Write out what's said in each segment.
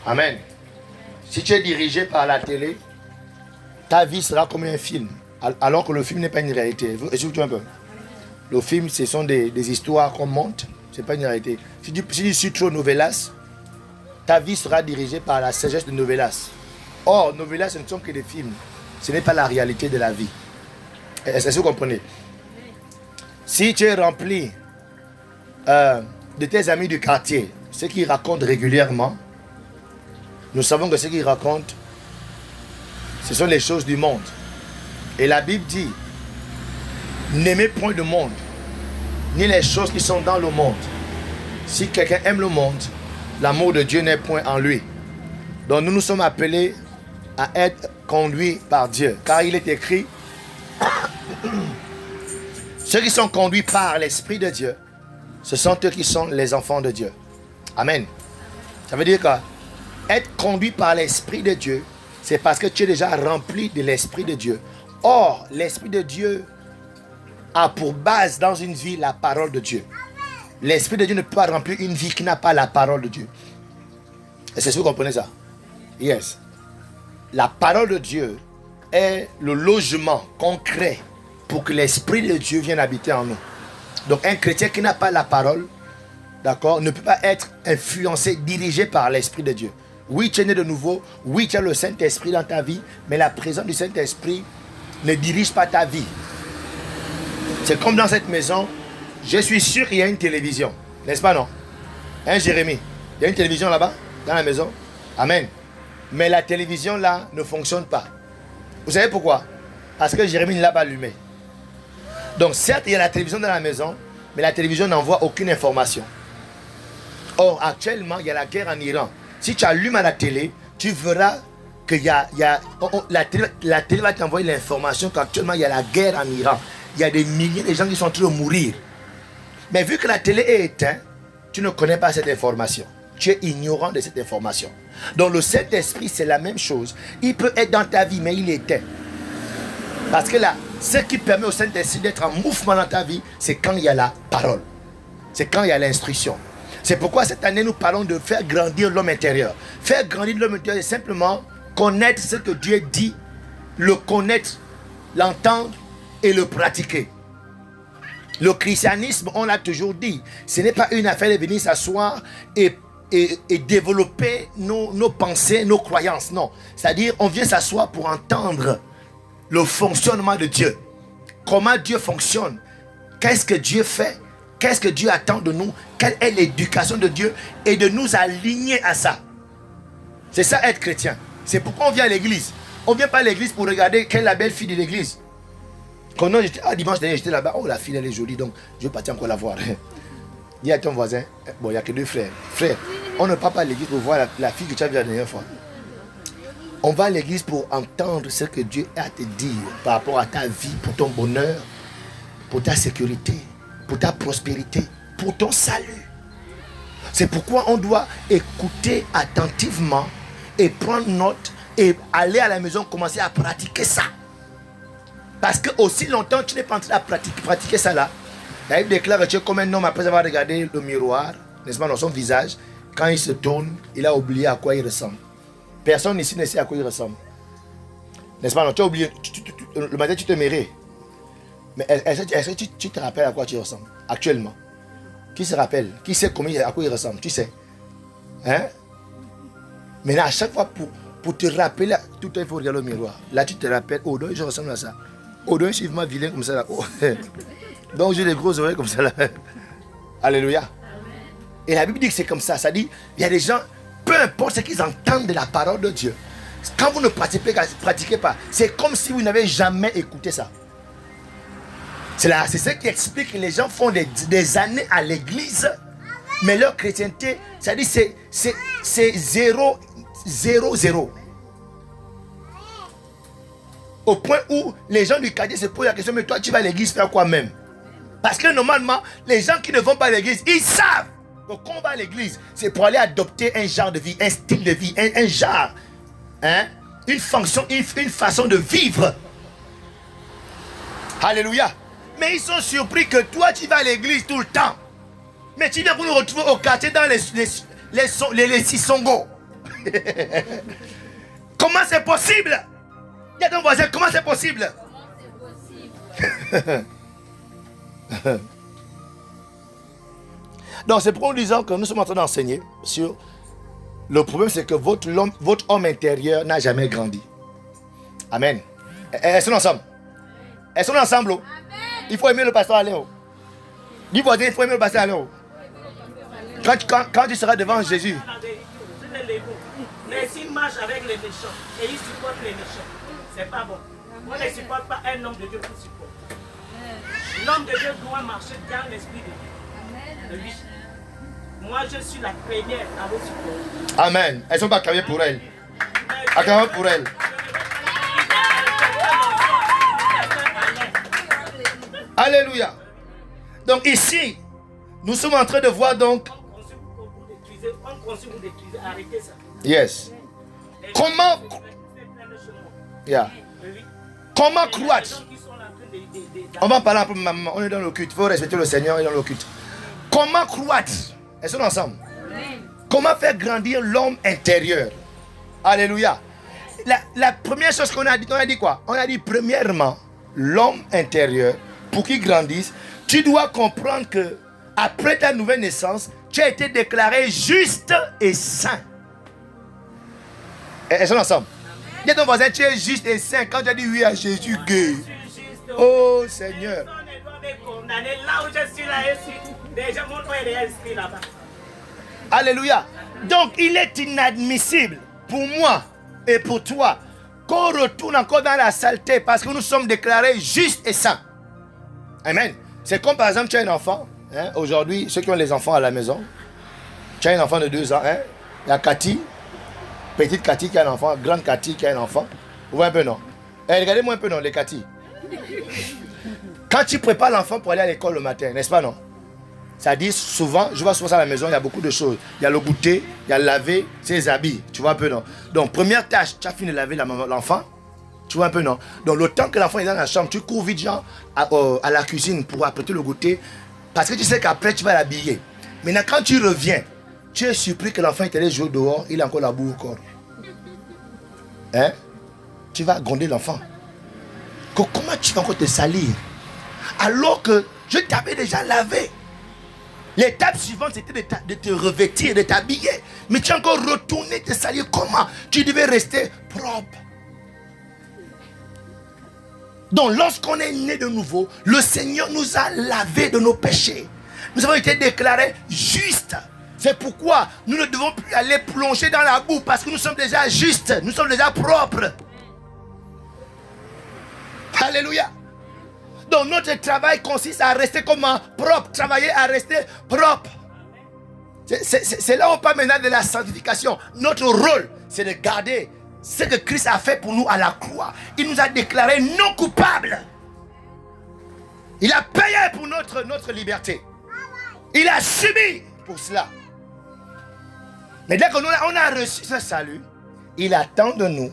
Amen. Si tu es dirigé par la télé, ta vie sera comme un film. Alors que le film n'est pas une réalité. Écoute-moi un peu. Le film, ce sont des histoires qu'on monte. Ce n'est pas une réalité. Si tu suis trop novelas, ta vie sera dirigée par la sagesse de novelas. Or, novelas, ce ne sont que des films. Ce n'est pas la réalité de la vie. Est-ce que vous comprenez? Si tu es rempli de tes amis du quartier, ceux qui racontent régulièrement, nous savons que ce qu'ils racontent, ce sont les choses du monde. Et la Bible dit, n'aimez point le monde, ni les choses qui sont dans le monde. Si quelqu'un aime le monde, l'amour de Dieu n'est point en lui. Donc nous nous sommes appelés à être conduits par Dieu. Car il est écrit, ceux qui sont conduits par l'Esprit de Dieu, ce sont eux qui sont les enfants de Dieu. Amen. Ça veut dire que être conduit par l'Esprit de Dieu, c'est parce que tu es déjà rempli de l'Esprit de Dieu. Or, l'Esprit de Dieu a pour base dans une vie la parole de Dieu. L'Esprit de Dieu ne peut pas remplir une vie qui n'a pas la parole de Dieu. Est-ce que vous comprenez ça? Yes. La parole de Dieu est le logement concret pour que l'Esprit de Dieu vienne habiter en nous. Donc un chrétien qui n'a pas la parole, d'accord, ne peut pas être influencé, dirigé par l'Esprit de Dieu. Oui, tu es né de nouveau, oui, tu as le Saint-Esprit dans ta vie, mais la présence du Saint-Esprit ne dirige pas ta vie. C'est comme dans cette maison, je suis sûr qu'il y a une télévision, n'est-ce pas, non? Hein, Jérémie? Il y a une télévision là-bas, dans la maison? Amen. Mais la télévision là ne fonctionne pas. Vous savez pourquoi? Parce que Jérémie ne l'a pas allumée. Donc certes, il y a la télévision dans la maison, mais la télévision n'envoie aucune information. Or, actuellement, il y a la guerre en Iran. Si tu allumes à la télé, tu verras que la télé va t'envoyer l'information qu'actuellement, il y a la guerre en Iran. Il y a des milliers de gens qui sont en train de mourir. Mais vu que la télé est éteinte, tu ne connais pas cette information. Tu es ignorant de cette information. Donc le Saint-Esprit, c'est la même chose. Il peut être dans ta vie, mais il est éteint. Parce que là, ce qui permet au Saint-Esprit d'être en mouvement dans ta vie, c'est quand il y a la parole. C'est quand il y a l'instruction. C'est pourquoi cette année, nous parlons de faire grandir l'homme intérieur. Faire grandir l'homme intérieur, c'est simplement connaître ce que Dieu dit, le connaître, l'entendre et le pratiquer. Le christianisme, on l'a toujours dit, ce n'est pas une affaire de venir s'asseoir et développer nos pensées, nos croyances. Non, c'est-à-dire on vient s'asseoir pour entendre le fonctionnement de Dieu. Comment Dieu fonctionne. Qu'est-ce que Dieu fait. Qu'est-ce que Dieu attend de nous. Quelle est l'éducation de Dieu. Et de nous aligner à ça. C'est ça être chrétien. C'est pourquoi on vient à l'église. On ne vient pas à l'église pour regarder quelle est la belle fille de l'église. Quand dimanche dernier j'étais là-bas. Oh, la fille elle est jolie, donc je vais partir encore la voir. Dis à ton voisin. Bon, il n'y a que deux frères. Frère, on ne part pas à l'église pour voir la fille que tu as vue la dernière fois. On va à l'église pour entendre ce que Dieu a à te dire par rapport à ta vie, pour ton bonheur, pour ta sécurité, pour ta prospérité, pour ton salut. C'est pourquoi on doit écouter attentivement et prendre note et aller à la maison commencer à pratiquer ça. Parce que aussi longtemps tu n'es pas en train de pratiquer ça là, la Bible déclare que tu es comme un homme après avoir regardé le miroir, n'est-ce pas, dans son visage, quand il se tourne, il a oublié à quoi il ressemble. Personne ici ne sait à quoi il ressemble. N'est-ce pas? Non, tu as oublié. Le matin, tu te mérites. Mais est-ce que tu te rappelles à quoi tu ressembles actuellement? Qui se rappelle? Qui sait à quoi il ressemble? Tu sais? Hein? Maintenant, à chaque fois, pour te rappeler, tout le temps, il faut regarder le miroir. Là, tu te rappelles. Oh, donc je ressemble à ça. Oh, donc je suis vraiment vilain comme ça. Là. Oh. Donc j'ai des grosses oreilles comme ça. Là. Alléluia. Et la Bible dit que c'est comme ça. Ça dit, il y a des gens, peu importe ce qu'ils entendent de la parole de Dieu, quand vous ne pratiquez pas, c'est comme si vous n'avez jamais écouté ça. C'est ce qui explique que les gens font des années à l'église, mais leur chrétienté, ça dit c'est 0, 0, 0. Au point où les gens du quartier se posent la question, mais toi tu vas à l'église faire quoi même? Parce que normalement, les gens qui ne vont pas à l'église, ils savent. Donc quand on va à l'église, c'est pour aller adopter un genre de vie, un style de vie, un genre, hein? Une fonction, une façon de vivre. Alléluia. Mais ils sont surpris que toi tu vas à l'église tout le temps. Mais tu viens pour nous retrouver au quartier dans les Sissongo. Comment c'est possible? Dis à ton voisin, comment c'est possible? Donc c'est pour nous disant que nous sommes en train d'enseigner sur le problème, c'est que votre homme intérieur n'a jamais grandi. Amen. Elles sont ensemble. Elles sont ensemble. Oh. Il faut aimer le pasteur Alain. Dis voisin, il faut aimer le pasteur Alain. Quand tu seras devant Jésus. Mais s'il marche avec les méchants et il supporte les méchants, c'est pas bon. On ne supporte pas un homme de Dieu pour supporter. L'homme de Dieu doit marcher dans l'esprit de Dieu. Moi, je suis la première à vous supporter. Amen. Elles sont pas acclamées pour elle. Acclamées pour elle. Alléluia. Donc ici, nous sommes en train de voir donc. On conçut pour détruire. Arrêtez ça. Yes. Comment. Yeah. Comment croître? On va en parler un peu, maman. On est dans le culte. Il faut respecter le Seigneur et dans le culte. Comment croître? Elles sont ensemble. Comment faire grandir l'homme intérieur? Alléluia. La première chose qu'on a dit quoi? On a dit premièrement, l'homme intérieur, pour qu'il grandisse, tu dois comprendre que après ta nouvelle naissance, tu as été déclaré juste et saint. Elles sont ensemble. Dis à ton voisin, tu es juste et saint quand tu as dit oui à Jésus. Oh Seigneur. Alléluia. Donc il est inadmissible pour moi et pour toi qu'on retourne encore dans la saleté parce que nous sommes déclarés justes et saints. Amen. C'est comme par exemple tu as un enfant. Hein, aujourd'hui, ceux qui ont les enfants à la maison, tu as un enfant de 2 ans. Hein, il y a Cathy, petite Cathy qui a un enfant, grande Cathy qui a un enfant. Vous voyez un peu non? Regardez-moi un peu non, les Cathy. Quand tu prépares l'enfant pour aller à l'école le matin, n'est-ce pas non? Ça dit souvent, je vois souvent ça à la maison, il y a beaucoup de choses. Il y a le goûter, il y a le laver ses habits. Tu vois un peu non? Donc première tâche, tu as fini de laver l'enfant. Tu vois un peu non? Donc le temps que l'enfant est dans la chambre, tu cours vite genre à la cuisine pour apprêter le goûter. Parce que tu sais qu'après tu vas l'habiller. Maintenant quand tu reviens, tu es surpris que l'enfant est allé jouer dehors, il a encore la boue au corps. Hein? Tu vas gronder l'enfant. Comment tu vas encore te salir? Alors que je t'avais déjà lavé. L'étape suivante, c'était de te revêtir, de t'habiller. Mais tu as encore retourné te salir. Comment? Tu devais rester propre. Donc, lorsqu'on est né de nouveau, le Seigneur nous a lavé de nos péchés. Nous avons été déclarés justes. C'est pourquoi nous ne devons plus aller plonger dans la boue parce que nous sommes déjà justes. Nous sommes déjà propres. Alléluia. Donc notre travail consiste à rester comment? Propre. Travailler à rester propre. C'est là où on parle maintenant de la sanctification. Notre rôle, c'est de garder ce que Christ a fait pour nous à la croix. Il nous a déclarés non coupables. Il a payé pour notre liberté. Il a subi pour cela. Mais dès qu'on a reçu ce salut, il attend de nous.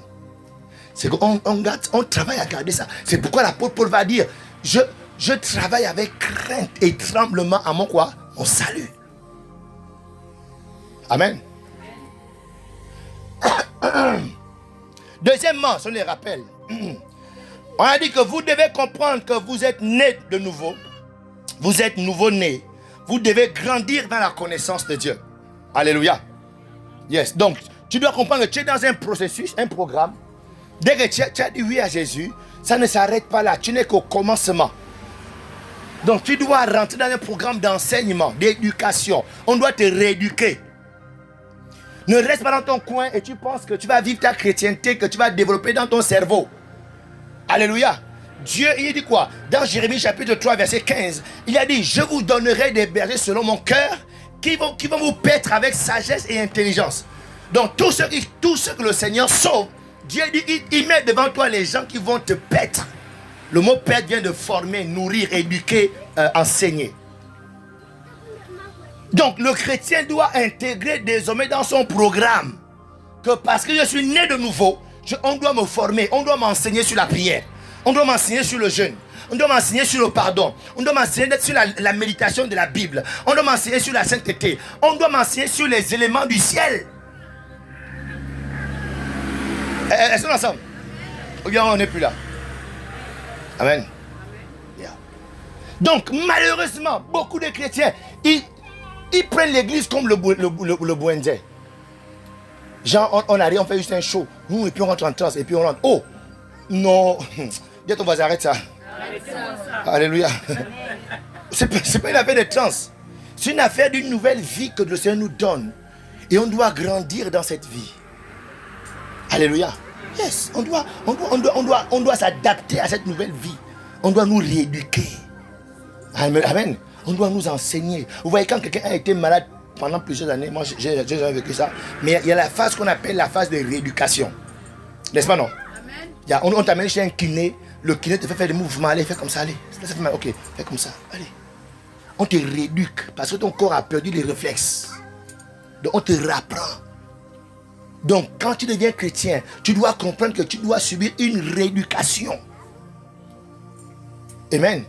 C'est qu'on travaille à garder ça. C'est pourquoi l'apôtre Paul va dire, je travaille avec crainte et tremblement à mon quoi? Mon salut. Amen. Deuxièmement, ce sont les rappels. On a dit que vous devez comprendre que vous êtes né de nouveau. Vous êtes nouveau-né. Vous devez grandir dans la connaissance de Dieu. Alléluia. Yes. Donc, tu dois comprendre que tu es dans un processus, un programme. Dès que tu as dit oui à Jésus, ça ne s'arrête pas là. Tu n'es qu'au commencement. Donc, tu dois rentrer dans un programme d'enseignement, d'éducation. On doit te rééduquer. Ne reste pas dans ton coin et tu penses que tu vas vivre ta chrétienté, que tu vas développer dans ton cerveau. Alléluia. Dieu, il dit quoi? Dans Jérémie chapitre 3, verset 15, il a dit, je vous donnerai des bergers selon mon cœur qui vont vous paître avec sagesse et intelligence. Donc, tout ce que le Seigneur sauve, Dieu dit, il met devant toi les gens qui vont te paître. Le mot paître vient de former, nourrir, éduquer, enseigner. Donc le chrétien doit intégrer désormais dans son programme que parce que je suis né de nouveau, on doit me former, on doit m'enseigner sur la prière, on doit m'enseigner sur le jeûne, on doit m'enseigner sur le pardon, on doit m'enseigner sur la méditation de la Bible, on doit m'enseigner sur la sainteté, on doit m'enseigner sur les éléments du ciel. Elles sont ensemble. Ou bien on n'est plus là. Amen. Yeah. Donc, malheureusement, beaucoup de chrétiens, ils prennent l'église comme le Bouendé. Genre, on arrive, on fait juste un show. Et puis on rentre en transe. Et puis on rentre. Oh! Non! Dis à ton voisin, arrête ça. Alléluia. C'est pas une affaire de transe. C'est une affaire d'une nouvelle vie que le Seigneur nous donne. Et on doit grandir dans cette vie. Alléluia. Yes, on doit s'adapter à cette nouvelle vie. On doit nous rééduquer. Amen. On doit nous enseigner. Vous voyez, quand quelqu'un a été malade pendant plusieurs années, moi j'ai jamais vécu ça, mais il y a la phase qu'on appelle la phase de rééducation. N'est-ce pas, non? Amen. On t'amène chez un kiné, le kiné te fait faire des mouvements, allez, fais comme ça, allez. Ça fait mal, ok, fais comme ça, allez. On te rééduque parce que ton corps a perdu les réflexes. Donc on te rapprend. Donc quand tu deviens chrétien, tu dois comprendre que tu dois subir une rééducation. Amen.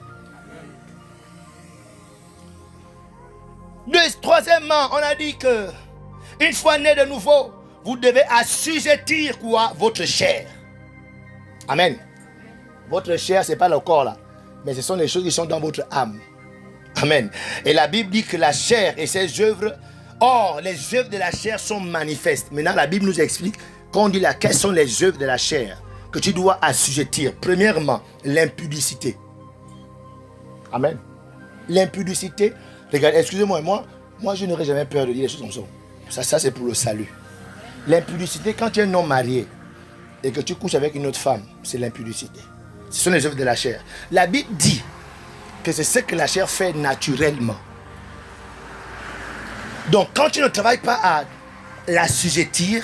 Troisièmement, on a dit que une fois né de nouveau, vous devez assujettir quoi? Votre chair. Amen. Votre chair, ce n'est pas le corps là, mais ce sont les choses qui sont dans votre âme. Amen. Et la Bible dit que la chair et ses œuvres, or les œuvres de la chair sont manifestes. Maintenant la Bible nous explique, quand on dit là, quelles sont les œuvres de la chair que tu dois assujettir. Premièrement, l'impudicité. Amen. L'impudicité. Regardez, excusez-moi, moi je n'aurais jamais peur de dire des choses comme ça. Ça c'est pour le salut. L'impudicité, quand tu es non marié et que tu couches avec une autre femme, c'est l'impudicité. Ce sont les œuvres de la chair. La Bible dit que c'est ce que la chair fait naturellement. Donc quand tu ne travailles pas à l'assujettir,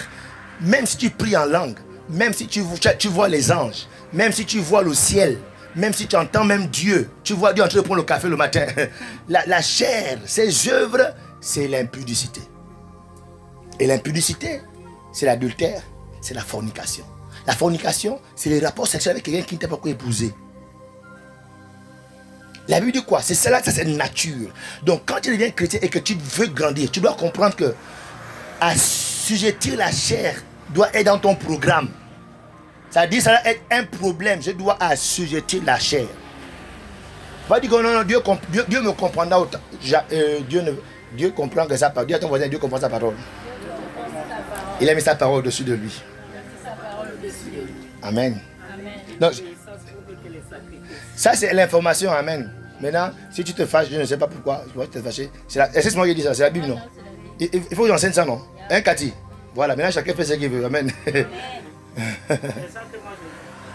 même si tu pries en langue, même si tu vois les anges, même si tu vois le ciel, même si tu entends même Dieu, tu vois Dieu en train de prendre le café le matin, la chair, ses œuvres, c'est l'impudicité. Et l'impudicité, c'est l'adultère, c'est la fornication. La fornication, c'est les rapports sexuels avec quelqu'un qui ne t'a pas encore épousé. La Bible dit quoi? C'est cela, ça c'est nature. Donc quand tu deviens chrétien et que tu veux grandir, tu dois comprendre que assujettir la chair doit être dans ton programme. Ça dit, ça va être un problème. Je dois assujettir la chair. Pas dire que non, Dieu me comprendra autant. Dieu comprend que sa parole. Dis à ton voisin, Dieu comprend sa parole. Il a mis sa parole au-dessus de lui. Amen. Donc, ça c'est l'information, amen. Maintenant, si tu te fâches, je ne sais pas pourquoi, tu vas te fâcher. C'est moi qui dis ça, c'est la Bible, non? Il faut que j'enseigne ça, non? Hein, Cathy? Voilà, maintenant chacun fait ce qu'il veut, amen.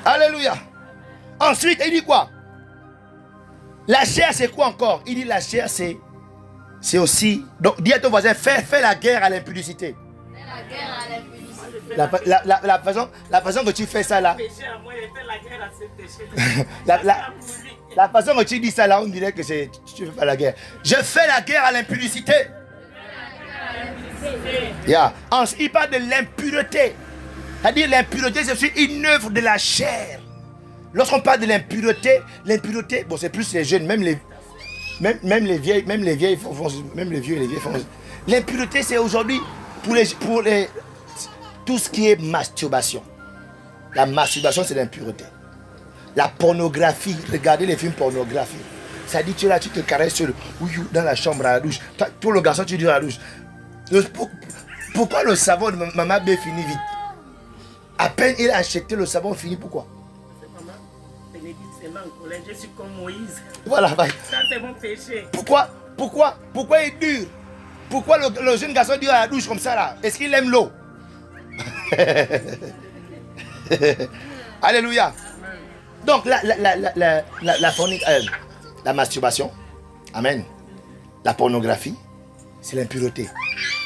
Alléluia. Ensuite, il dit quoi? La chair, c'est quoi encore? Il dit la chair, c'est aussi... Donc, dis à ton voisin, fais la guerre à l'impudicité. La façon que tu fais ça là, la façon que tu dis ça là, on dirait que tu fais pas la guerre. Je fais la guerre à l'impudicité. Yeah. Il parle de l'impureté. C'est-à-dire l'impureté, c'est aussi une œuvre de la chair. Lorsqu'on parle de l'impureté, bon c'est plus les jeunes, même les vieilles font, même les vieux et les vieilles font. L'impureté c'est aujourd'hui pour tout ce qui est masturbation. La masturbation c'est l'impureté. La pornographie, regardez les films pornographiques. Ça dit tu es là, tu te caresses dans la chambre à la douche. Pour le garçon tu dis à la douche. Pourquoi le savon de Maman B finit vite? À peine il a acheté le savon fini, pourquoi? Je suis comme Moïse. Voilà, ça c'est mon péché. Pourquoi il est dur? Pourquoi le jeune garçon dit à la douche comme ça là? Est-ce qu'il aime l'eau? Alléluia. Donc la masturbation, amen. La pornographie, c'est l'impureté.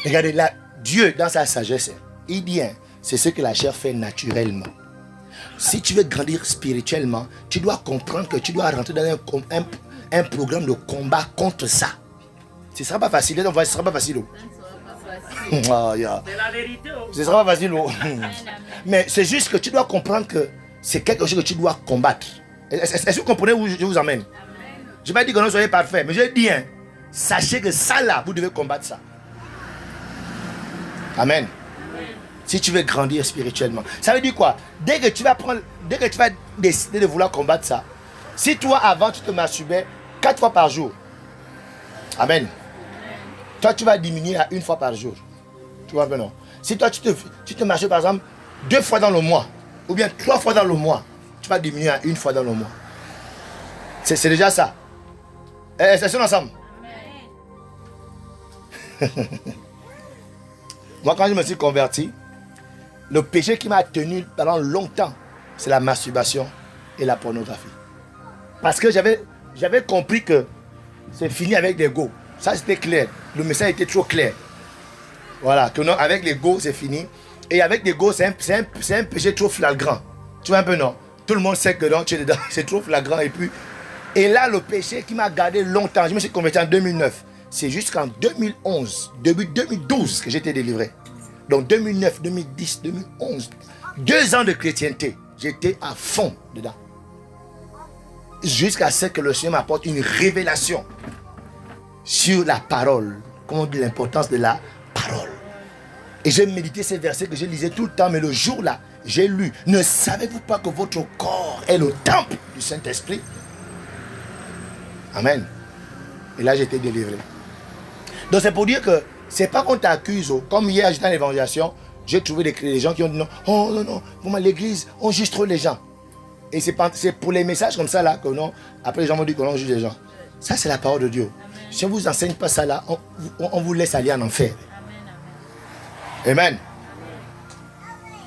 Regardez là, Dieu dans sa sagesse, il dit, c'est ce que la chair fait naturellement. Si tu veux grandir spirituellement, tu dois comprendre que tu dois rentrer dans un programme de combat contre ça. Ce ne sera pas facile, ce ne sera pas facile. Oh, yeah. C'est la vérité. Ce ne sera pas facile. Mais c'est juste que tu dois comprendre que c'est quelque chose que tu dois combattre. Est-ce que vous comprenez où je vous emmène? Je ne vais pas dire que non soyez parfait, mais je dis, sachez que ça là, vous devez combattre ça. Amen. Si tu veux grandir spirituellement. Ça veut dire quoi? Dès que tu vas décider de vouloir combattre ça, si toi avant tu te masturbais 4 fois par jour, amen. Toi tu vas diminuer à 1 fois par jour. Tu vois, non? Si toi tu te masturbes par exemple 2 fois dans le mois, ou bien 3 fois dans le mois, tu vas diminuer à 1 fois dans le mois. C'est déjà ça. C'est ça ensemble. Moi quand je me suis converti, le péché qui m'a tenu pendant longtemps, c'est la masturbation et la pornographie. Parce que j'avais compris que c'est fini avec les go. Ça c'était clair. Le message était trop clair. Voilà, que non, avec les go c'est fini. Et avec les go c'est un péché trop flagrant. Tu vois un peu non? Tout le monde sait que non, tu es dedans, c'est trop flagrant. Et là le péché qui m'a gardé longtemps, je me suis converti en 2009. C'est jusqu'en 2011, début 2012 que j'étais délivré. Donc 2009, 2010, 2011, 2 ans de chrétienté, j'étais à fond dedans. Jusqu'à ce que le Seigneur m'apporte une révélation sur la parole. Comment on dit l'importance de la parole. Et j'ai médité ces versets que je lisais tout le temps, mais le jour-là, j'ai lu. Ne savez-vous pas que votre corps est le temple du Saint-Esprit? Amen. Et là, j'étais délivré. Donc c'est pour dire que c'est pas qu'on t'accuse. Comme hier, j'étais dans l'évangélisation, j'ai trouvé des gens qui ont dit non, oh non, non, vraiment l'église, on juge trop les gens. Et c'est pour les messages comme ça là que non, après les gens vont dire que l'on juge les gens. Ça c'est la parole de Dieu. Si on ne vous enseigne pas ça là, on vous laisse aller en enfer. Amen.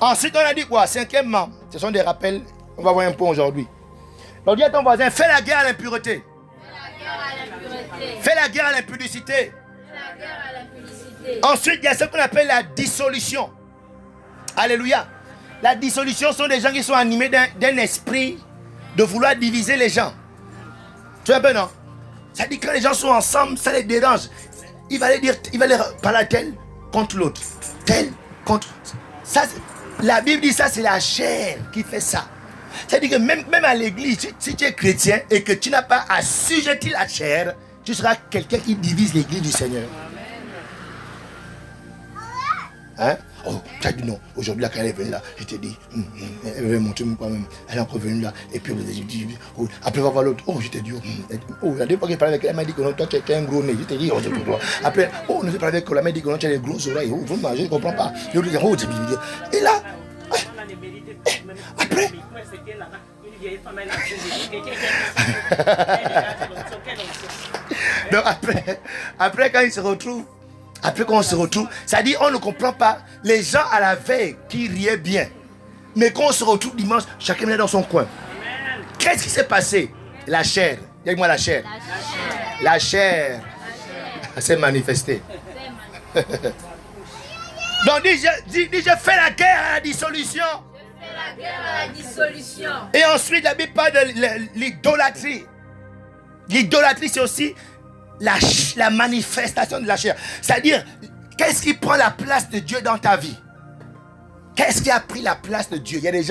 Ensuite on a dit quoi? 5e, ce sont des rappels, on va voir un point aujourd'hui. Donc dis à ton voisin, fais la guerre à l'impureté. Fais la guerre à l'impudicité. Ensuite, il y a ce qu'on appelle la dissolution. Alléluia. La dissolution sont des gens qui sont animés d'un esprit de vouloir diviser les gens. Tu vois un peu, non? Ça dit que quand les gens sont ensemble, ça les dérange. Il va les parler à tel contre l'autre. Tel contre... Ça, la Bible dit ça, c'est la chair qui fait ça. C'est-à-dire que même à l'église, si tu es chrétien et que tu n'as pas assujetti la chair, tu seras quelqu'un qui divise l'église du Seigneur. Hein? Oh, tu as dit non. Aujourd'hui, quand elle est venue là, je t'ai dit, elle veut montrer moi même. Elle est encore venue là. Et puis, oh, après, on va voir l'autre. Oh, je t'ai dit, oh, la dernière fois que je parlais avec elle, elle m'a dit que non, toi, tu es un gros nez. Je t'ai dit, oh, c'est pour toi. Après, oh, on a parlé avec elle, elle m'a dit que non, tu as des grosses oreilles. Oh, vraiment, je ne comprends pas. Et là, après, donc après quand ils se retrouvent, après qu'on se retrouve, ça dit on ne comprend pas les gens à la veille qui riaient bien, mais quand on se retrouve dimanche, chacun est dans son coin. Qu'est-ce qui s'est passé? La chair, dis-moi la chair. La chair s'est manifestée. Donc dis je fais la guerre à la dissolution. La guerre à la dissolution. Et ensuite, la Bible parle de l'idolâtrie. L'idolâtrie, c'est aussi la manifestation de la chair. C'est-à-dire, qu'est-ce qui prend la place de Dieu dans ta vie? Qu'est-ce qui a pris la place de Dieu? Il y a des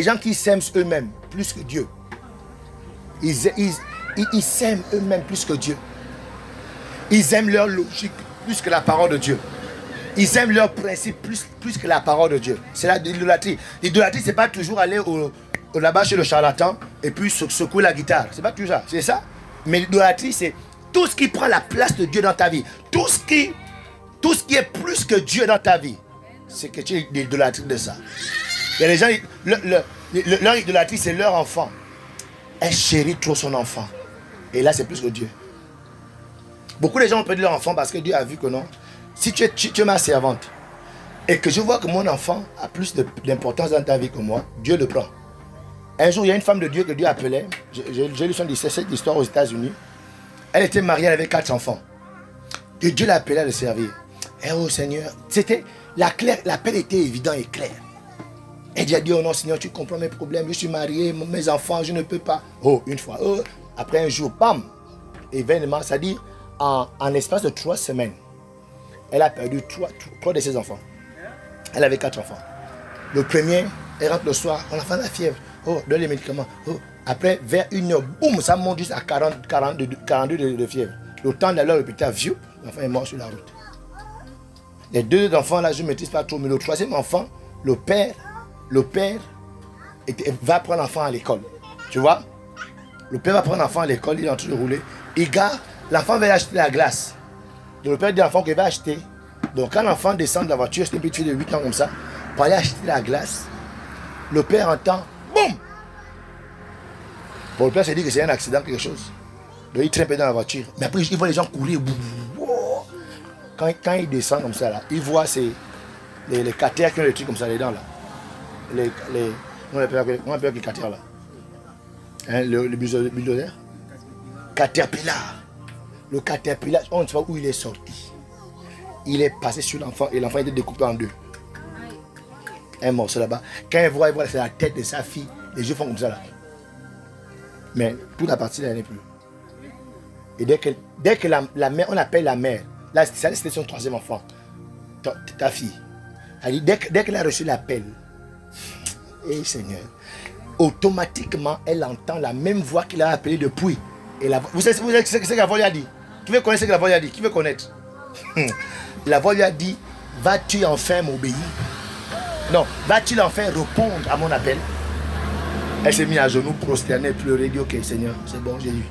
gens qui s'aiment eux-mêmes plus que Dieu. Ils s'aiment eux-mêmes plus que Dieu. Ils aiment leur logique plus que la parole de Dieu. Ils aiment leurs principes plus que la parole de Dieu. C'est l'idolâtrie. L'idolâtrie, c'est pas toujours aller là-bas chez le charlatan et puis secouer la guitare. C'est pas toujours ça. C'est ça. Mais l'idolâtrie, c'est tout ce qui prend la place de Dieu dans ta vie. Tout ce qui est plus que Dieu dans ta vie. C'est que tu es l'idolâtrie de ça. Il y a des gens, leur idolâtrie, c'est leur enfant. Elle chérit trop son enfant. Et là, c'est plus que Dieu. Beaucoup de gens ont perdu leur enfant parce que Dieu a vu que non. Si tu es ma servante et que je vois que mon enfant a plus d'importance dans ta vie que moi, Dieu le prend. Un jour, il y a une femme de Dieu que Dieu appelait. J'ai lu cette histoire aux États-Unis. Elle était mariée, elle avait 4 enfants. Et Dieu l'a appelée à le servir. Et oh Seigneur, l'appel était évident et clair. Elle dit à Dieu, oh non Seigneur, tu comprends mes problèmes, je suis mariée, mes enfants, je ne peux pas. Oh, une fois, après un jour, bam, événement, c'est-à-dire en espace de 3 semaines. Elle a perdu 3 de ses enfants. Elle avait 4 enfants. Le premier, elle rentre le soir, on a fait la fièvre. Oh, donne les médicaments. Oh. Après, vers 1h, boum, ça monte juste à 42 de fièvre. Le temps d'aller à l'hôpital, vieux, l'enfant est mort sur la route. Les deux enfants là, je ne maîtrise pas trop, mais le troisième enfant, le père va prendre l'enfant à l'école. Tu vois? Le père va prendre l'enfant à l'école, il est en train de rouler. Il garde, l'enfant va acheter la glace. Donc le père dit à l'enfant qu'il va acheter. Donc quand l'enfant descend de la voiture, c'est une petite fille de 8 ans comme ça, pour aller acheter la glace, le père entend, boum! Bon, le père s'est dit que c'est un accident, quelque chose. Donc il trempe dans la voiture. Mais après, il voit les gens courir. Quand il descend comme ça, là, il voit les catères qui ont les trucs comme ça, les dents là. On appelle les catères là. Hein, le bulldozer. Caterpillar. Le caterpillar, on ne sait pas où il est sorti. Il est passé sur l'enfant et l'enfant était découpé en deux. Un morceau là-bas. Quand il voit c'est la tête de sa fille. Les yeux font comme ça là. Mais toute la partie là n'est plus. Et dès que la mère, on appelle la mère. Là, c'était son troisième enfant. Ta fille. Elle dit, dès qu'elle a reçu l'appel, et Seigneur, automatiquement, elle entend la même voix qu'il a appelée depuis. Et vous savez ce que la voix lui a dit? Qui veut connaître ce que la voix lui a dit? Qui veut connaître? La voix lui a dit, vas-tu enfin m'obéir? Non, vas-tu enfin répondre à mon appel? Elle s'est mise à genoux, prosternée, pleurer, dit, ok Seigneur, c'est bon, j'ai eu.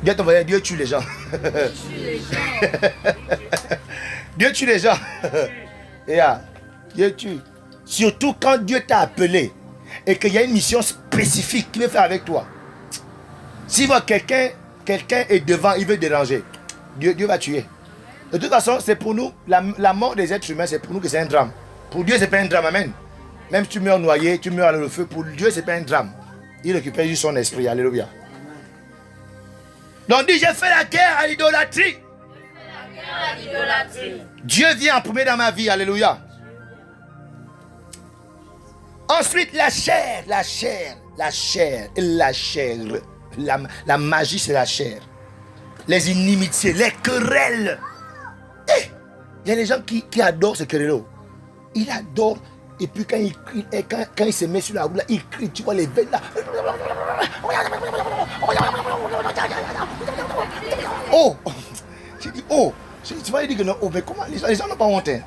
Dieu t'envoie, Dieu tue les gens. Dieu tue les gens. Et Dieu tue. Surtout quand Dieu t'a appelé et qu'il y a une mission spécifique qu'il veut faire avec toi. Si quelqu'un est devant, il veut déranger, Dieu va tuer. De toute façon, c'est pour nous, la mort des êtres humains, c'est pour nous que c'est un drame. Pour Dieu, c'est pas un drame, amen. Même si tu meurs noyé, tu meurs dans le feu, pour Dieu, c'est pas un drame. Il récupère juste son esprit, alléluia. Donc dit, j'ai fait la guerre à l'idolâtrie. Dieu vient en premier dans ma vie, alléluia. Ensuite, la chair. La magie, c'est la chair. Les inimitiés, les querelles. Il y a des gens qui adorent ce querelle. Il adore. Et puis quand il se met sur la route, là, il crie, tu vois les veines là. Oh! J'ai dit, oh! Tu vas dire que non, oh, mais comment les gens n'ont pas honte. Hein?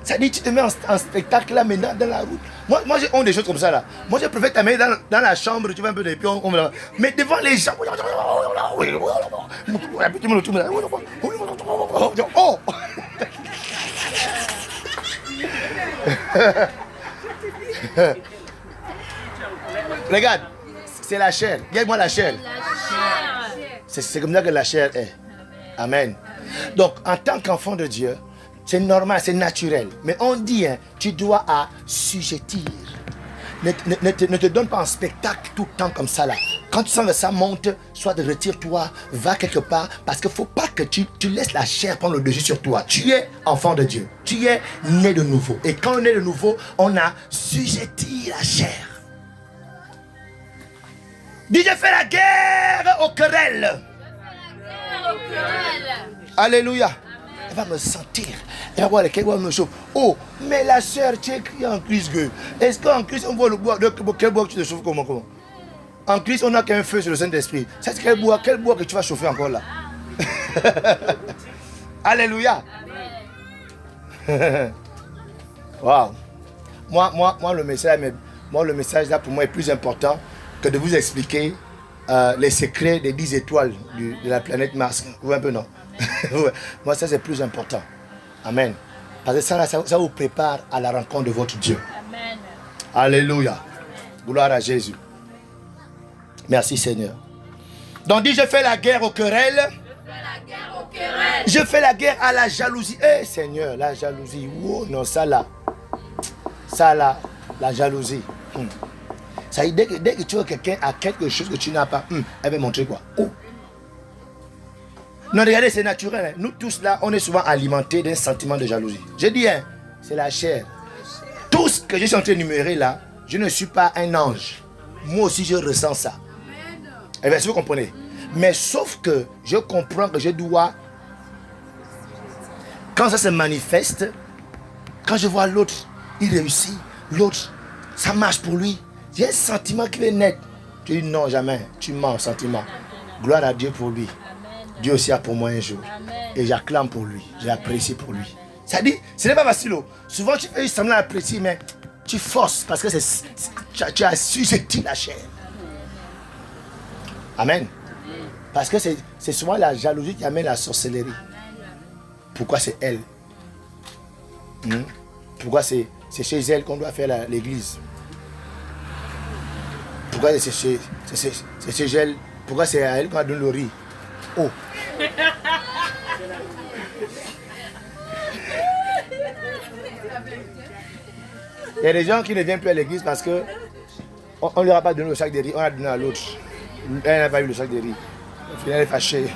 Ça dit, tu te mets en spectacle là maintenant dans la route. Moi j'ai honte des choses comme ça là. Moi je préfère t'amener dans la chambre, tu vas un peu de pion. Mais devant les gens. Oh! Regarde, c'est la chair. Regarde-moi la chair. C'est comme ça que la chair est. Amen. Donc, en tant qu'enfant de Dieu, c'est normal, c'est naturel. Mais on dit, hein, tu dois assujettir. Ne te donne pas un spectacle tout le temps comme ça là. Quand tu sens que ça monte, soit de retire-toi, va quelque part. Parce qu'il ne faut pas que tu laisses la chair prendre le dessus sur toi. Tu es enfant de Dieu. Tu es né de nouveau. Et quand on est de nouveau, on a sujetti la chair. Dis, je fais la guerre aux querelles. Alléluia. Elle va me sentir. Elle va voir les va me chauffer. Oh, mais la chair, tu es écrit en Christ. Est-ce qu'en Christ, on voit le bois? Quel bois tu te chauffes comment? En Christ, on n'a qu'un feu sur le Saint-Esprit. C'est quel bois que tu vas chauffer encore là? Alléluia. Wow. Moi, le message là pour moi est plus important que de vous expliquer les secrets des 10 étoiles de la planète Mars. Vous voyez un peu, non? Moi, ça c'est plus important. Amen. Parce que ça vous prépare à la rencontre de votre Dieu. Amen. Alléluia. Amen. Gloire à Jésus. Merci Seigneur. Donc dit, je fais la guerre aux querelles. Je fais la guerre à la jalousie. Eh Seigneur, la jalousie. Oh non, ça là, la jalousie. Ça dit, dès que tu vois quelqu'un a quelque chose que tu n'as pas, elle va montrer quoi? Oh. Non, regardez, c'est naturel. Hein. Nous tous là, on est souvent alimentés d'un sentiment de jalousie. Je dis, hein, c'est la chair. Tout ce que je suis en train d'énumérer là, je ne suis pas un ange. Moi aussi, je ressens ça. Eh bien, si vous comprenez. Mais sauf que je comprends que je dois, quand ça se manifeste, quand je vois l'autre, il réussit, l'autre, ça marche pour lui. J'ai un sentiment qui est net. Tu dis non, jamais. Tu mens, sentiment. Gloire à Dieu pour lui. Dieu aussi a pour moi un jour. Et j'acclame pour lui. J'apprécie pour lui. Ça dit, ce n'est pas facile. Souvent, tu fais semblant d'apprécier, mais tu forces parce que tu as assujetti la chair. Amen. Parce que c'est souvent la jalousie qui amène la sorcellerie. Pourquoi c'est elle? Pourquoi c'est chez elle qu'on doit faire l'église? Pourquoi c'est chez elle? Pourquoi c'est à elle qu'on donne le riz? Oh! Il y a des gens qui ne viennent plus à l'église parce que on ne leur a pas donné le sac de riz, on a donné à l'autre. Elle n'a pas eu le sac de riz. Au final, elle est fâchée.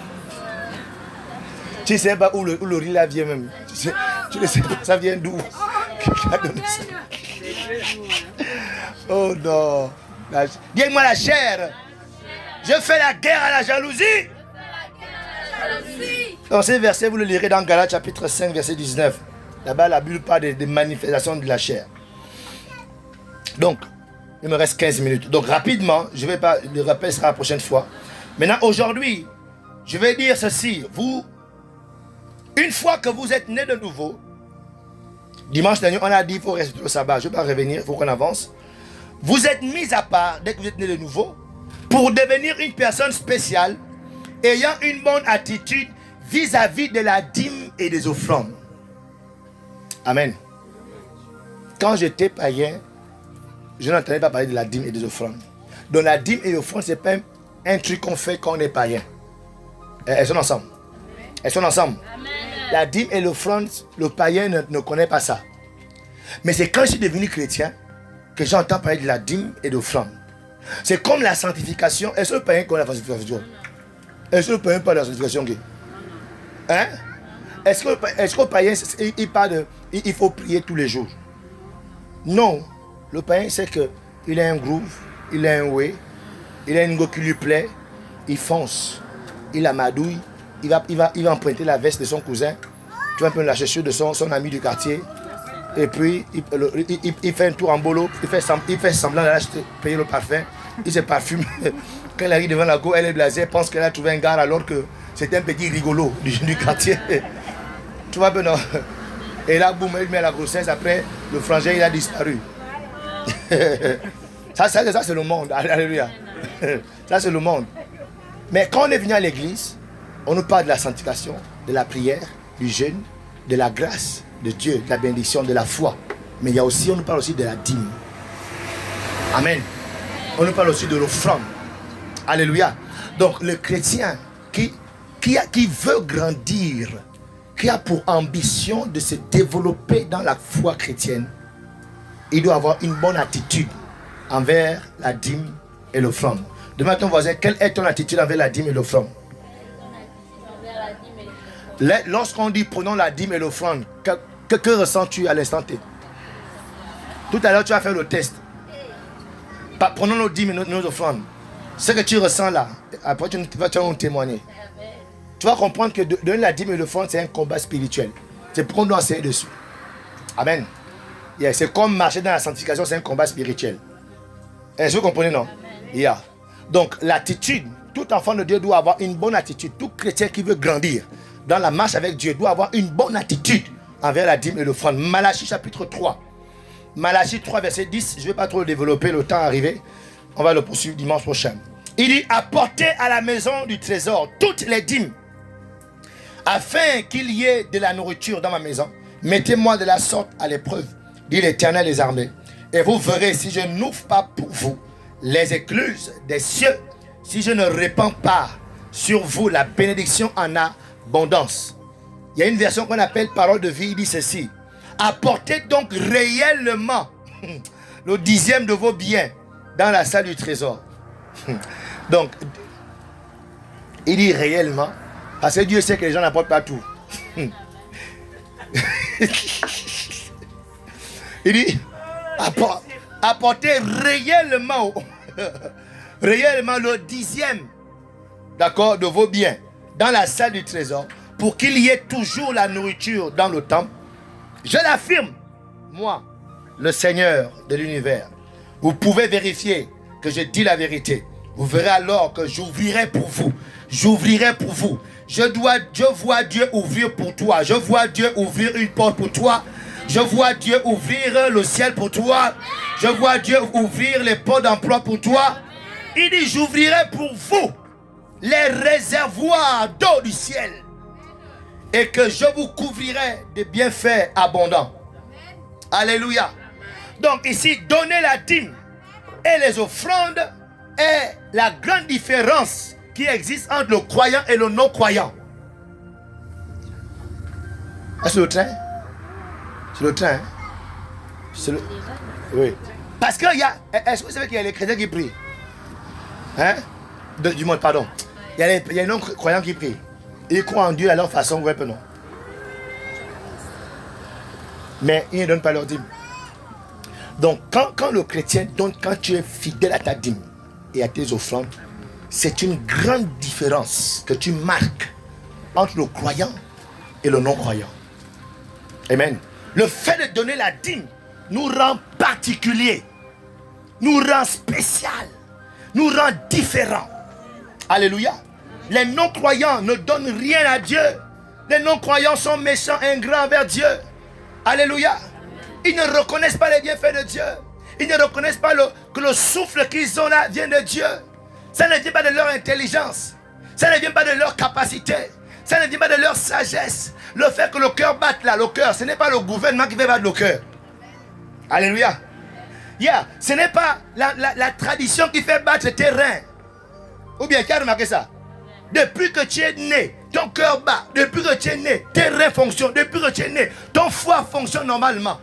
Tu ne sais pas où le riz là vient même. Tu ne sais pas, ça vient d'où? Qui a donné ça? Oh non. Dis-moi la chair. Je fais la guerre à la jalousie. Donc ce verset, vous le lirez dans Galates chapitre 5, verset 19. Là-bas, la Bible parle des manifestations de la chair. Donc, il me reste 15 minutes. Donc rapidement, je vais pas, le rappel sera la prochaine fois. Maintenant, aujourd'hui, je vais dire ceci. Vous, une fois que vous êtes né de nouveau, dimanche dernier, on a dit qu'il faut respecter le sabbat. Je ne vais pas revenir, il faut qu'on avance. Vous êtes mis à part dès que vous êtes né de nouveau pour devenir une personne spéciale ayant une bonne attitude vis-à-vis de la dîme et des offrandes. Amen. Quand j'étais païen, je n'entendais pas parler de la dîme et des offrandes. Donc la dîme et l'offrande, ce n'est pas un truc qu'on fait quand on est païen. Elles sont ensemble. Elles sont ensemble. Amen. La dîme et l'offrande, le païen ne connaît pas ça. Mais c'est quand je suis devenu chrétien que j'entends parler de la dîme et de l'offrande. C'est comme la sanctification. Est-ce que le païen connaît la sanctification? Est-ce que le païen parle de la sanctification? Hein? Est-ce que le païen, il parle de... Il faut prier tous les jours? Non. Le païen, c'est qu'il a un groove, il a un way, il a une go qui lui plaît, il fonce, il amadouille, il va emprunter la veste de son cousin, tu vas un peu la chaussure de son ami du quartier, et puis il fait un tour en bolo, il fait semblant d'aller payer le parfum, il se parfume. Quand elle arrive devant la go, elle est blasée, elle pense qu'elle a trouvé un gars alors que c'était un petit rigolo du quartier. Tu vois, ben non. Et là, boum, elle met la grossesse, après, le frangin, il a disparu. ça c'est le monde. Alléluia. Ça, c'est le monde. Mais quand on est venu à l'église, on nous parle de la sanctification, de la prière, du jeûne, de la grâce de Dieu, de la bénédiction, de la foi. Mais il y a aussi, on nous parle aussi de la dîme. Amen. On nous parle aussi de l'offrande. Alléluia. Donc, le chrétien qui veut grandir, qui a pour ambition de se développer dans la foi chrétienne, il doit avoir une bonne attitude envers la dîme et l'offrande. Demande à ton voisin, quelle est ton attitude envers la dîme et l'offrande? Lorsqu'on dit prenons la dîme et l'offrande, que ressens-tu à l'instant T? Tout à l'heure, tu vas faire le test. Prenons nos dîmes et nos offrandes. Ce que tu ressens là, après tu vas nous témoigner. Tu vas comprendre que donner la dîme et l'offrande, c'est un combat spirituel. C'est pourquoi on doit enseigner dessus. Amen. Yeah, c'est comme marcher dans la sanctification, c'est un combat spirituel. Est-ce que vous comprenez, non? Yeah. Donc, l'attitude, tout enfant de Dieu doit avoir une bonne attitude. Tout chrétien qui veut grandir dans la marche avec Dieu doit avoir une bonne attitude envers la dîme et l'offrande. Malachie chapitre 3. Malachie 3, verset 10. Je ne vais pas trop le développer, le temps est arrivé. On va le poursuivre dimanche prochain. Il dit, apportez à la maison du trésor toutes les dîmes, afin qu'il y ait de la nourriture dans ma maison. Mettez-moi de la sorte à l'épreuve, dit l'Éternel des armées, et vous verrez si je n'ouvre pas pour vous les écluses des cieux, si je ne répands pas sur vous la bénédiction en abondance. Il y a une version qu'on appelle parole de vie, il dit ceci: apportez donc réellement le dixième de vos biens dans la salle du trésor. Donc, il dit réellement, parce que Dieu sait que les gens n'apportent pas tout. Il dit, apportez réellement, réellement le dixième, d'accord, de vos biens dans la salle du trésor, pour qu'il y ait toujours la nourriture dans le temple. Je l'affirme, moi, le Seigneur de l'univers. Vous pouvez vérifier que je dis la vérité. Vous verrez alors que j'ouvrirai pour vous j'ouvrirai pour vous. Je vois Dieu ouvrir pour toi. Je vois Dieu ouvrir une porte pour toi. Je vois Dieu ouvrir le ciel pour toi. Je vois Dieu ouvrir les portes d'emploi pour toi. Il dit, j'ouvrirai pour vous les réservoirs d'eau du ciel. Et que je vous couvrirai de bienfaits abondants. Alléluia. Donc ici, donner la dîme et les offrandes est la grande différence qui existe entre le croyant et le non-croyant. Est-ce le train? C'est le train. Hein? C'est le... Oui. Parce qu'il y a... Est-ce que vous savez qu'il y a les chrétiens qui prient? Hein? Du monde, pardon. Il y a les non-croyants qui prient. Ils croient en Dieu à leur façon, ouais, peu non. Mais ils ne donnent pas leur dîme. Donc, quand le chrétien donne, quand tu es fidèle à ta dîme et à tes offrandes, c'est une grande différence que tu marques entre le croyant et le non-croyant. Amen. Le fait de donner la dîme nous rend particuliers, nous rend spécial, nous rend différents. Alléluia. Les non-croyants ne donnent rien à Dieu. Les non-croyants sont méchants, ingrats envers Dieu. Alléluia. Ils ne reconnaissent pas les bienfaits de Dieu. Ils ne reconnaissent pas que le souffle qu'ils ont là vient de Dieu. Ça ne vient pas de leur intelligence. Ça ne vient pas de leur capacité. Ça ne vient pas de leur sagesse. Le fait que le cœur batte là, le cœur, ce n'est pas le gouvernement qui fait battre le cœur. Alléluia. Ce n'est pas la tradition qui fait battre tes reins. Ou bien, qui a remarqué ça? Depuis que tu es né, ton cœur bat. Depuis que tu es né, tes reins fonctionnent. Depuis que tu es né, ton foie fonctionne normalement.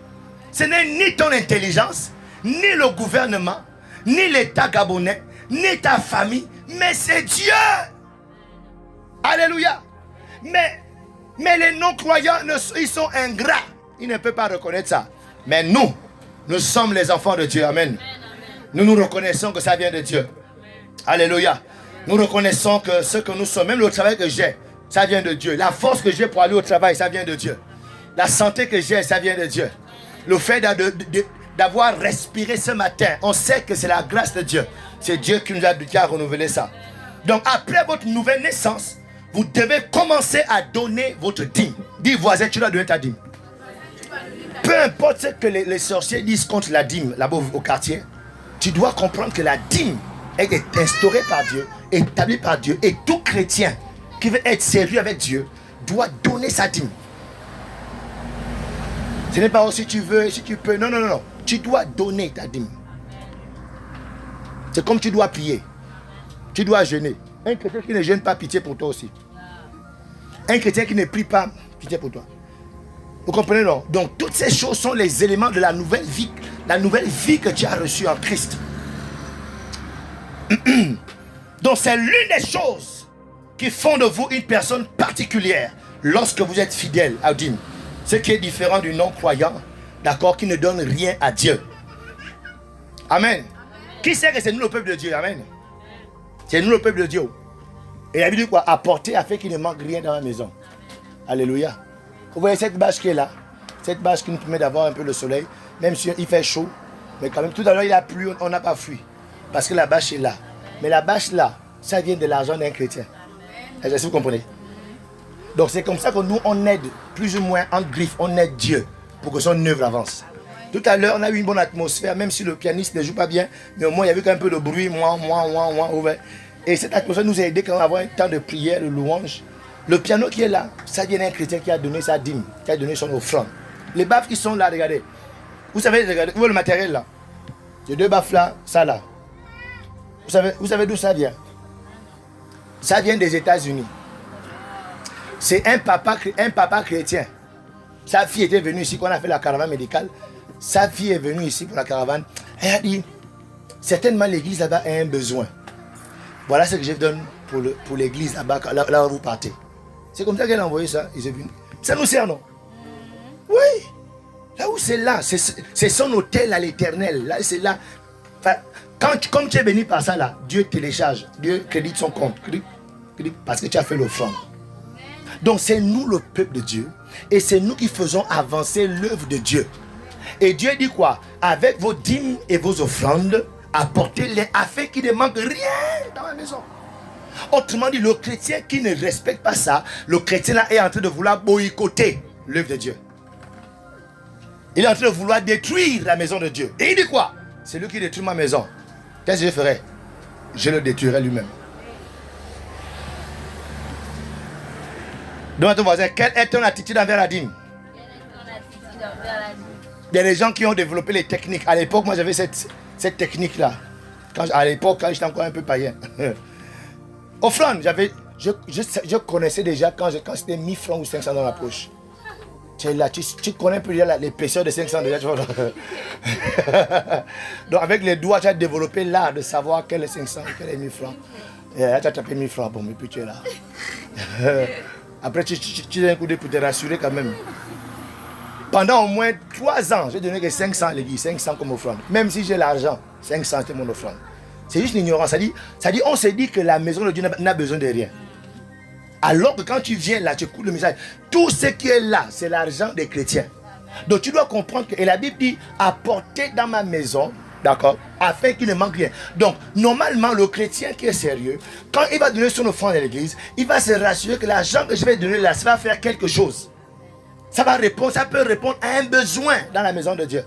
Ce n'est ni ton intelligence, ni le gouvernement, ni l'État gabonais, ni ta famille, mais c'est Dieu. Alléluia. Mais les non-croyants, ils sont ingrats. Ils ne peuvent pas reconnaître ça. Mais nous sommes les enfants de Dieu. Amen. Nous reconnaissons que ça vient de Dieu. Alléluia. Nous reconnaissons que ce que nous sommes, même le travail que j'ai, ça vient de Dieu. La force que j'ai pour aller au travail, ça vient de Dieu. La santé que j'ai, ça vient de Dieu. Le fait d'avoir respiré ce matin, on sait que c'est la grâce de Dieu. C'est Dieu qui nous a renouvelé ça. Donc après votre nouvelle naissance, vous devez commencer à donner votre dîme. Dis voisin, tu dois donner ta dîme. Peu importe ce que les sorciers disent contre la dîme là-bas au quartier, tu dois comprendre que la dîme est instaurée par Dieu, établie par Dieu. Et tout chrétien qui veut être sérieux avec Dieu doit donner sa dîme. Ce n'est pas si tu veux, si tu peux. Non, non, non, non. Tu dois donner ta dîme. C'est comme tu dois prier. Tu dois jeûner. Un chrétien qui ne jeûne pas, pitié pour toi aussi. Un chrétien qui ne prie pas, pitié pour toi. Vous comprenez, non? Donc, toutes ces choses sont les éléments de la nouvelle vie que tu as reçue en Christ. Donc, c'est l'une des choses qui font de vous une personne particulière lorsque vous êtes fidèle à dîme. Ce qui est différent du non-croyant, d'accord, qui ne donne rien à Dieu. Amen. Qui sait que c'est nous le peuple de Dieu? Amen. C'est nous le peuple de Dieu. Et il a dit quoi? Apporter afin qu'il ne manque rien dans la maison. Alléluia. Vous voyez cette bâche qui est là? Cette bâche qui nous permet d'avoir un peu le soleil. Même si il fait chaud. Mais quand même, tout à l'heure il a plu, on n'a pas fui. Parce que la bâche est là. Mais la bâche là, ça vient de l'argent d'un chrétien. Est-ce que vous comprenez? Donc c'est comme ça que nous, on aide, plus ou moins en griffe, on aide Dieu pour que son œuvre avance. Tout à l'heure, on a eu une bonne atmosphère, même si le pianiste ne joue pas bien, mais au moins il y avait quand même un peu de bruit, et cette atmosphère nous a aidé quand on avait un temps de prière, de louange. Le piano qui est là, ça vient d'un chrétien qui a donné sa dîme, qui a donné son offrande. Les baffes qui sont là, regardez. Vous savez, regardez, vous voyez le matériel là. Les deux baffes là, ça là. Vous savez d'où ça vient? Ça vient des États-Unis. C'est un papa chrétien. Sa fille était venue ici, quand on a fait la caravane médicale. Sa fille est venue ici pour la caravane. Elle a dit, certainement l'église là-bas a un besoin. Voilà ce que je donne pour l'église là-bas, là où vous partez. C'est comme ça qu'elle a envoyé ça. Ça nous sert, non? Oui. Là où c'est là, c'est son hôtel à l'éternel. Là, c'est là. Enfin, comme tu es béni par ça là, Dieu télécharge, Dieu crédite son compte. Parce que tu as fait l'offrande. Donc c'est nous le peuple de Dieu. Et c'est nous qui faisons avancer l'œuvre de Dieu. Et Dieu dit quoi? Avec vos dîmes et vos offrandes, apportez-les afin qu'il ne manque rien dans la maison. Autrement dit, le chrétien qui ne respecte pas ça, le chrétien là est en train de vouloir boycotter l'œuvre de Dieu. Il est en train de vouloir détruire la maison de Dieu. Et il dit quoi? C'est lui qui détruit ma maison. Qu'est-ce que je ferais? Je le détruirai lui-même. Demande à ton voisin, quelle est ton attitude envers la dîme? Il y a des gens qui ont développé les techniques. À l'époque, moi j'avais cette technique-là. À l'époque, quand j'étais encore un peu païen. Offrande, je connaissais déjà quand c'était 1000 francs ou 500 dans la poche. Tu connais un peu l'épaisseur de 500 déjà. Tu vois. Donc avec les doigts, tu as développé l'art de savoir quel est 500 et quel est 1000 francs. Et là, tu as tapé 1000 francs, bon, mais puis tu es là. Après, tu as un coup de pour te rassurer quand même. Pendant au moins 3 ans, j'ai donné que 500 à l'église, 500 comme offrande. Même si j'ai l'argent, 500 c'est mon offrande. C'est juste l'ignorance. Ça dit, on se dit que la maison de Dieu n'a besoin de rien. Alors que quand tu viens là, tu écoutes le message, tout ce qui est là, c'est l'argent des chrétiens. Donc tu dois comprendre que, et la Bible dit, apportez dans ma maison, d'accord, afin qu'il ne manque rien. Donc, normalement, le chrétien qui est sérieux, quand il va donner son offrande à l'église, il va se rassurer que l'argent que je vais donner là, ça va faire quelque chose. Ça peut répondre à un besoin dans la maison de Dieu.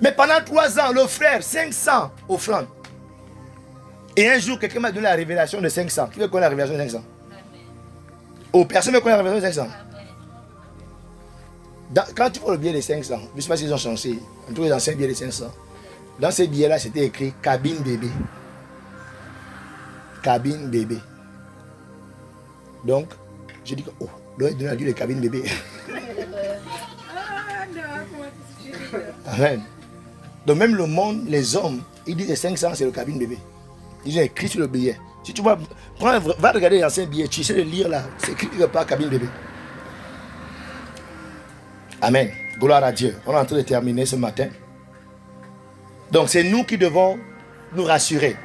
Mais pendant 3 ans, le frère, 500 offrandes. Et un jour, quelqu'un m'a donné la révélation de 500. Qui veut connaître la révélation de 500? Oh, personne ne connaît la révélation de 500. Quand tu vois le billet de 500, je ne sais pas s'ils ont changé, en tous les anciens billets de 500, dans ces billets-là, c'était écrit cabine bébé. Cabine bébé. Donc, je dis que, oh, l'on a donné à Dieu les cabines bébés. Amen. Donc, même le monde, les hommes, ils disent que 500, c'est le cabine bébé. Ils ont écrit sur le billet. Si tu vois, va regarder l'ancien billet, tu sais le lire là, c'est écrit quelque part cabine bébé. Amen. Gloire à Dieu. On est en train de terminer ce matin. Donc c'est nous qui devons nous rassurer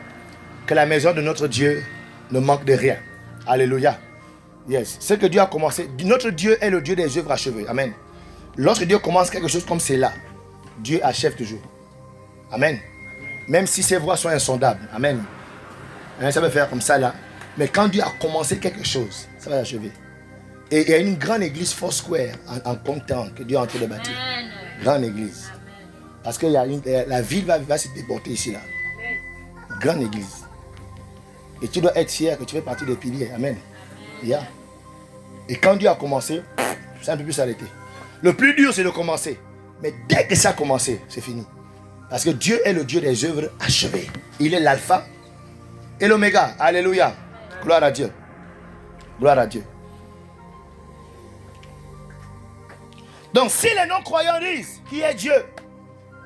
que la maison de notre Dieu ne manque de rien. Alléluia. Yes. Ce que Dieu a commencé, notre Dieu est le Dieu des œuvres achevées. Amen. Lorsque Dieu commence quelque chose comme cela, Dieu achève toujours. Amen. Même si ses voies sont insondables. Amen. Ça peut faire comme ça là. Mais quand Dieu a commencé quelque chose, ça va l'achever. Et il y a une grande église Foursquare en comptant que Dieu est en train de bâtir. Grande église. Parce que la ville va se déporter ici là. Grande église. Et tu dois être fier que tu fais partie des piliers. Amen. Yeah. Et quand Dieu a commencé, ça ne peut plus s'arrêter. Le plus dur c'est de commencer. Mais dès que ça a commencé, c'est fini. Parce que Dieu est le Dieu des œuvres achevées. Il est l'alpha et l'oméga. Alléluia. Gloire à Dieu. Gloire à Dieu. Donc si les non-croyants disent qui est Dieu,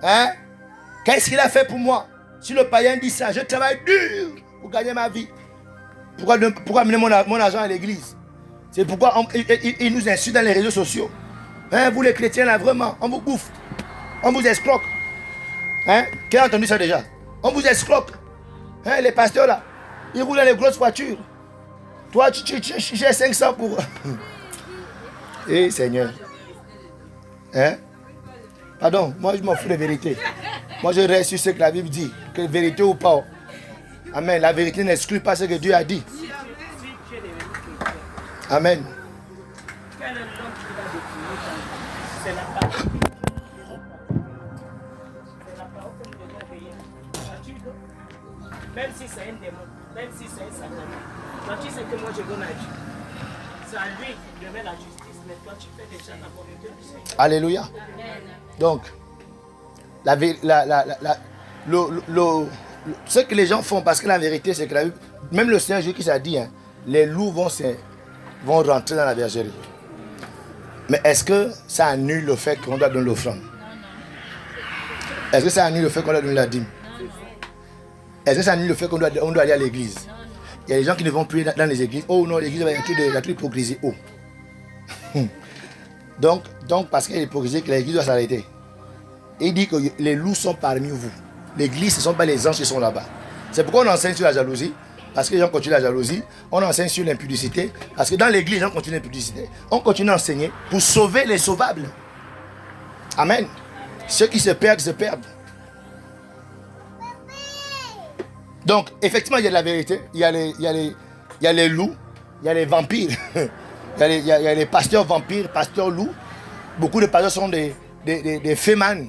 hein, qu'est-ce qu'il a fait pour moi? Si le païen dit ça, je travaille dur pour gagner ma vie. Pourquoi amener mon argent à l'église? C'est pourquoi il nous insulte dans les réseaux sociaux. Hein, vous les chrétiens là, vraiment, on vous bouffe. On vous escroque. Hein? Qui a entendu ça déjà? On vous escroque. Hein, les pasteurs là, ils roulent dans les grosses voitures. Toi, tu as 500 pour... Eh Seigneur. Hein? Pardon, moi je m'en fous de vérité. Moi je reste sur ce que la Bible dit. Que vérité ou pas. Amen. La vérité n'exclut pas ce que Dieu a dit. Amen. Quel est l'homme qui va définir ta vie? C'est la parole. C'est la parole que nous devons obéir. Même si c'est un démon, même si c'est un satan. Quand tu sais que moi je donne à Dieu, c'est à lui de mettre la justice, mais toi tu fais déjà la volonté du Seigneur. Alléluia. Donc, ce que les gens font, parce que la vérité c'est que même le Seigneur Jésus qui s'est dit, hein, les loups vont rentrer dans la bergerie. Mais est-ce que ça annule le fait qu'on doit donner l'offrande? Est-ce que ça annule le fait qu'on doit donner la dîme? Est-ce que ça annule le fait qu'on doit aller à l'église? Il y a des gens qui ne vont plus dans les églises. Oh non, l'église, il y a toute l'hypocrisie. Oh. donc, parce qu'il y a l'hypocrisie, que l'église doit s'arrêter. Il dit que les loups sont parmi vous. L'église, ce ne sont pas les anges qui sont là-bas. C'est pourquoi on enseigne sur la jalousie. Parce que les gens continuent la jalousie. On enseigne sur l'impudicité. Parce que dans l'église, les gens continuent l'impudicité. On continue à enseigner pour sauver les sauvables. Amen. Ceux qui se perdent, se perdent. Donc, effectivement, il y a de la vérité. Il y a il y a les loups, il y a les vampires, il y a les pasteurs vampires, pasteurs loups. Beaucoup de pasteurs sont des fémans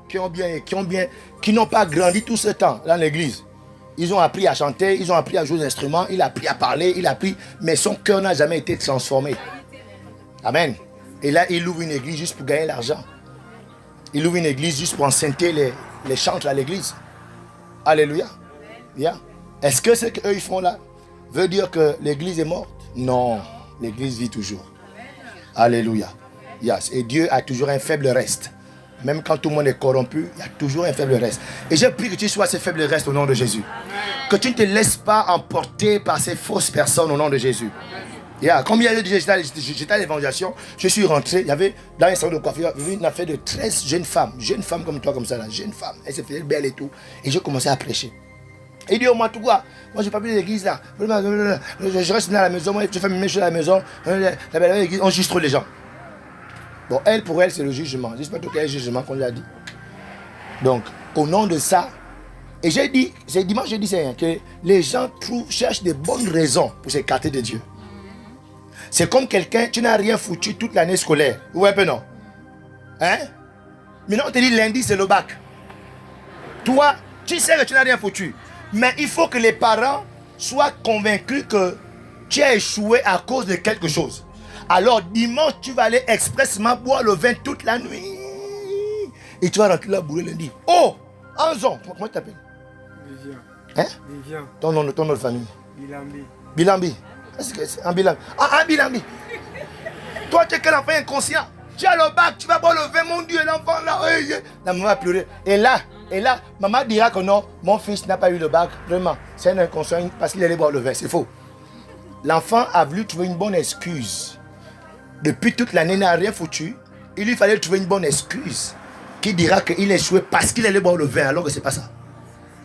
qui n'ont pas grandi tout ce temps dans l'église. Ils ont appris à chanter, ils ont appris à jouer des instruments, il a appris à parler, mais son cœur n'a jamais été transformé. Amen. Et là, il ouvre une église juste pour gagner l'argent. Il ouvre une église juste pour enceinter les chantres à l'église. Alléluia. Yeah. Est-ce que ce qu'eux ils font là veut dire que l'église est morte? Non, l'église vit toujours. Alléluia. Yes. Et Dieu a toujours un faible reste. Même quand tout le monde est corrompu, il y a toujours un faible reste. Et je prie que tu sois ce faible reste au nom de Jésus. Que tu ne te laisses pas emporter par ces fausses personnes au nom de Jésus. Yeah. Comme il y a eu j'étais à l'évangélisation, je suis rentré, il y avait dans un salon de coiffure, il y avait une affaire de 13 jeunes femmes comme toi, comme ça, là, jeunes femmes. Elles se faisaient belles et tout. Et je commençais à prêcher. Et il dit, oh, moi, tout quoi? Moi, je n'ai pas pris l'église là. Je reste dans la maison, moi, je fais mes choses à la maison. La belle église, on juge trop les gens. Bon, pour elle, c'est le jugement. J'espère que c'est le jugement qu'on lui a dit. Donc, au nom de ça, et j'ai dit, c'est dimanche, j'ai dit c'est rien, que les gens cherchent des bonnes raisons pour s'écarter de Dieu. C'est comme quelqu'un, tu n'as rien foutu toute l'année scolaire. Ouais, peu non. Hein? Maintenant, on te dit lundi, c'est le bac. Toi, tu sais que tu n'as rien foutu. Mais il faut que les parents soient convaincus que tu as échoué à cause de quelque chose. Alors dimanche, tu vas aller expressément boire le vin toute la nuit. Et tu vas rentrer là bourrer lundi. Oh, Anzon, comment tu t'appelles? Vivian. Hein? Vivian. Ton nom de famille? Bilambi. Bilambi. C'est un Bilambi. Ah, un Bilambi. Toi, tu es quel enfant inconscient? Tu as le bac, tu vas boire le vin, mon Dieu, l'enfant là. La maman va pleurer. Et là, maman dira que non, mon fils n'a pas eu le bac. Vraiment, c'est un inconscient parce qu'il allait boire le vin. C'est faux. L'enfant a voulu trouver une bonne excuse. Depuis toute l'année, il n'a rien foutu. Il lui fallait trouver une bonne excuse qui dira qu'il a échoué parce qu'il allait boire le vin, alors que ce n'est pas ça.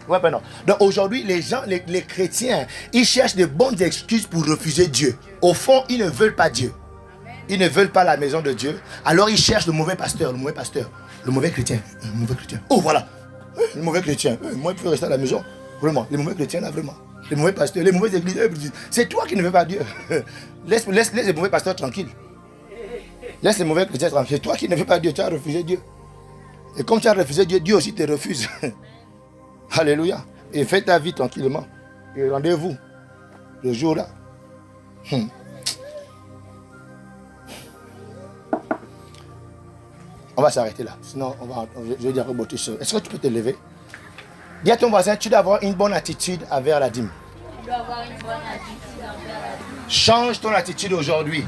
Ouais, ben non. Donc aujourd'hui, les gens, les chrétiens, ils cherchent de bonnes excuses pour refuser Dieu. Au fond, ils ne veulent pas Dieu. Ils ne veulent pas la maison de Dieu. Alors ils cherchent le mauvais pasteur, le mauvais chrétien. Oh voilà, le mauvais chrétien. Moi, je peux rester à la maison. Vraiment, les mauvais chrétiens là, vraiment. Les mauvais pasteurs, les mauvaises églises. C'est toi qui ne veux pas Dieu. Laisse les mauvais pasteurs tranquilles. Laisse les mauvais chrétiens tranquilles. C'est toi qui ne veux pas Dieu, tu as refusé Dieu. Et comme tu as refusé Dieu, Dieu aussi te refuse. Alléluia. Et fais ta vie tranquillement. Et rendez-vous le jour là. On va s'arrêter là. Sinon, je vais dire au beauté. Est-ce que tu peux te lever? Dis à ton voisin, tu dois avoir une bonne attitude envers la dîme. Tu dois avoir une bonne attitude envers la dîme. Change ton attitude aujourd'hui.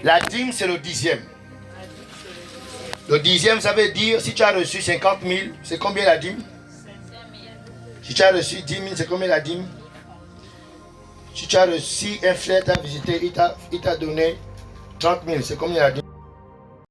La dîme, c'est le 10e. Le 10e, ça veut dire, si tu as reçu 50 000, c'est combien la dîme? 500 000. Si tu as reçu 10 000, c'est combien la dîme? Si tu as reçu un frère, t'a visité, il t'a donné 30 000, c'est combien la dîme?